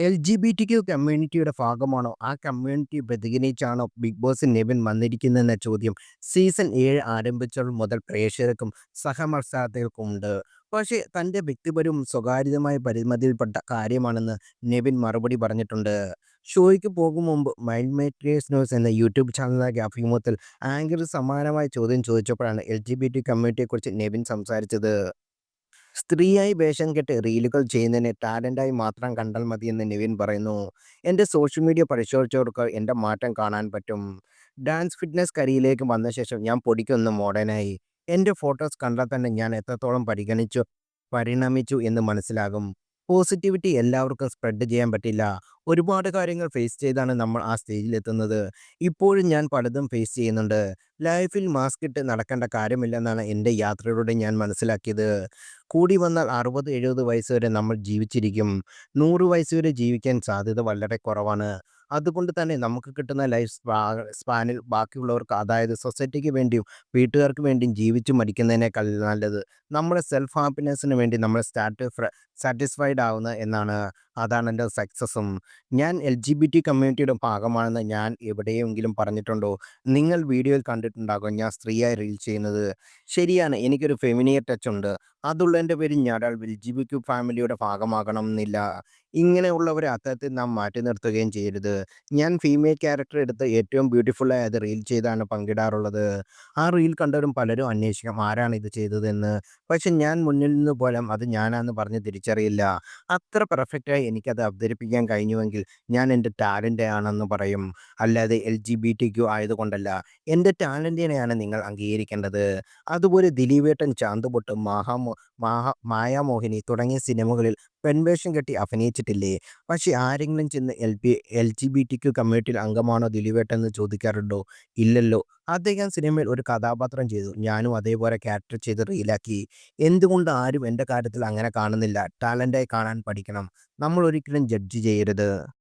എൽജിബിടിക്യു കമ്മ്യൂണിറ്റിയുടെ ഭാഗമാണോ? ആ community പ്രതിനിധീകരിച്ചാണോ big ബോസിൽ നിവിൻ വന്നിരിക്കുന്നതെന്ന ചോദ്യം സീസൺ 7 ആരംഭിച്ചപ്പോൾ മുതൽ പ്രേക്ഷകർക്കും സഹമത്സരാർത്ഥികൾക്കുമുണ്ട്. പക്ഷേ തന്റെ വ്യക്തിപരവും സ്വകാര്യമായ പരിമിതിയിൽപ്പെട്ട കാര്യമാണെന്ന് നിവിൻ മറുപടി പറഞ്ഞിട്ടുണ്ട്. ഷോയ്ക്ക് പോകും മുമ്പ് മൈൻഡ് മേക്കേഴ്സ് ന്യൂസ് എന്ന യൂട്യൂബ് ചാനലിലെ അഭിമുഖത്തിൽ ആങ്കർ സമാനമായ ചോദ്യം ചോദിച്ചപ്പോഴാണ് എൽജിബിടി കമ്മ്യൂണിറ്റിയെക്കുറിച്ച് നിവിൻ സംസാരിച്ചത്. സ്ത്രീയായി വേഷം കെട്ട് റീലുകൾ ചെയ്യുന്നതിനെ ടാലന്റായി മാത്രം കണ്ടാൽ മതിയെന്ന് നിവിൻ പറയുന്നു. എൻ്റെ സോഷ്യൽ മീഡിയ പരിശോധിച്ചവർക്ക് എൻ്റെ മാറ്റം കാണാൻ പറ്റും. ഡാൻസ് ഫിറ്റ്നസ് കരിയറിലേക്ക് വന്ന ശേഷം ഞാൻ പൊടിക്കൊന്ന് മോഡേണായി. എൻ്റെ ഫോട്ടോസ് കണ്ടാൽ തന്നെ ഞാൻ എത്രത്തോളം പരിണമിച്ചു എന്ന് മനസ്സിലാകും. പോസിറ്റിവിറ്റി എല്ലാവർക്കും സ്പ്രെഡ് ചെയ്യാൻ പറ്റില്ല. ഒരുപാട് കാര്യങ്ങൾ ഫേസ് ചെയ്താണ് നമ്മൾ ആ സ്റ്റേജിലെത്തുന്നത്. ഇപ്പോഴും ഞാൻ പലതും ഫേസ് ചെയ്യുന്നുണ്ട്. ലൈഫിൽ മാസ്ക് ഇട്ട് നടക്കേണ്ട കാര്യമില്ലെന്നാണ് എൻ്റെ യാത്രയിലൂടെ ഞാൻ മനസ്സിലാക്കിയത്. കൂടി വന്നാൽ 60, 70 വയസ്സ് വരെ നമ്മൾ ജീവിച്ചിരിക്കും. 100 വയസ്സ് വരെ ജീവിക്കാൻ സാധ്യത വളരെ കുറവാണ്. അതുകൊണ്ട് തന്നെ നമുക്ക് കിട്ടുന്ന സ്പാനിൽ ബാക്കിയുള്ളവർക്ക്, അതായത് സൊസൈറ്റിക്ക് വേണ്ടിയും വീട്ടുകാർക്ക് വേണ്ടിയും ജീവിച്ചു മരിക്കുന്നതിനേക്കാൾ നല്ലത് നമ്മുടെ സെൽഫ് ഹാപ്പിനെസ്സിന് വേണ്ടി നമ്മൾ സാറ്റിസ്ഫൈഡ് ആവുന്ന എന്നാണ്. അതാണ് എൻ്റെ സക്സസും. ഞാൻ എൽജിബിടി കമ്മ്യൂണിറ്റിയുടെ ഭാഗമാണെന്ന് ഞാൻ എവിടെയെങ്കിലും പറഞ്ഞിട്ടുണ്ടോ? നിങ്ങൾ വീഡിയോയിൽ കണ്ടിട്ടുണ്ടാകും ഞാൻ സ്ത്രീയായി റീൽ ചെയ്യുന്നത്. ശരിയാണ്, എനിക്കൊരു ഫെമിനിയൻ ടച്ച് ഉണ്ട്. അതുള്ളതിൻ്റെ പേരിൽ ഞാനൊരാൾ എൽജിബിക്യു ഫാമിലിയുടെ ഭാഗമാകണം എന്നില്ല. ഇങ്ങനെയുള്ളവരെ അത്തരത്തിൽ നാം മാറ്റി നിർത്തുകയും ചെയ്യരുത്. ഞാൻ ഫീമെയിൽ ക്യാരക്ടർ എടുത്ത് ഏറ്റവും ബ്യൂട്ടിഫുള്ളായി അത് റീൽ ചെയ്താണ് പങ്കിടാറുള്ളത്. ആ റീൽ കണ്ടവരും പലരും അന്വേഷിക്കും ആരാണ് ഇത് ചെയ്തതെന്ന്. പക്ഷെ ഞാൻ മുന്നിൽ നിന്ന് പോലും അത് ഞാനാണെന്ന് പറഞ്ഞ് തിരിച്ചറിയില്ല. അത്ര പെർഫെക്റ്റായി എനിക്കത് അവതരിപ്പിക്കാൻ കഴിഞ്ഞുവെങ്കിൽ ഞാൻ എൻ്റെ ടാലൻ്റ് ആണെന്ന് പറയും. അല്ലാതെ എൽജിബിടിക്യു ആയതുകൊണ്ടല്ല. എൻ്റെ ടാലന്റിനെയാണ് നിങ്ങൾ അംഗീകരിക്കേണ്ടത്. അതുപോലെ ദിലീപേട്ടൻ ചാന്തുപൊട്ട്, മായാമോഹിനി തുടങ്ങിയ സിനിമകളിൽ പെൺവേഷം കെട്ടി അഭിനയിച്ചിട്ടില്ലേ? പക്ഷെ ആരെങ്കിലും ചെന്ന് എൽജിബിടിക്യു കമ്മ്യൂണിറ്റിയിൽ അംഗമാണോ ദിലീപേട്ടൻ എന്ന് ചോദിക്കാറുണ്ടോ? ഇല്ലല്ലോ. അദ്ദേഹം സിനിമയിൽ ഒരു കഥാപാത്രം ചെയ്തു. ഞാനും അതേപോലെ ക്യാരക്ടർ ചെയ്ത് റീലാക്കി. എന്തുകൊണ്ട് ആരും എൻ്റെ കാര്യത്തിൽ അങ്ങനെ കാണുന്നില്ല? ടാലന്റായി കാണാൻ പഠിക്കണം. നമ്മൾ ഒരിക്കലും ജഡ്ജ് ചെയ്യരുത്.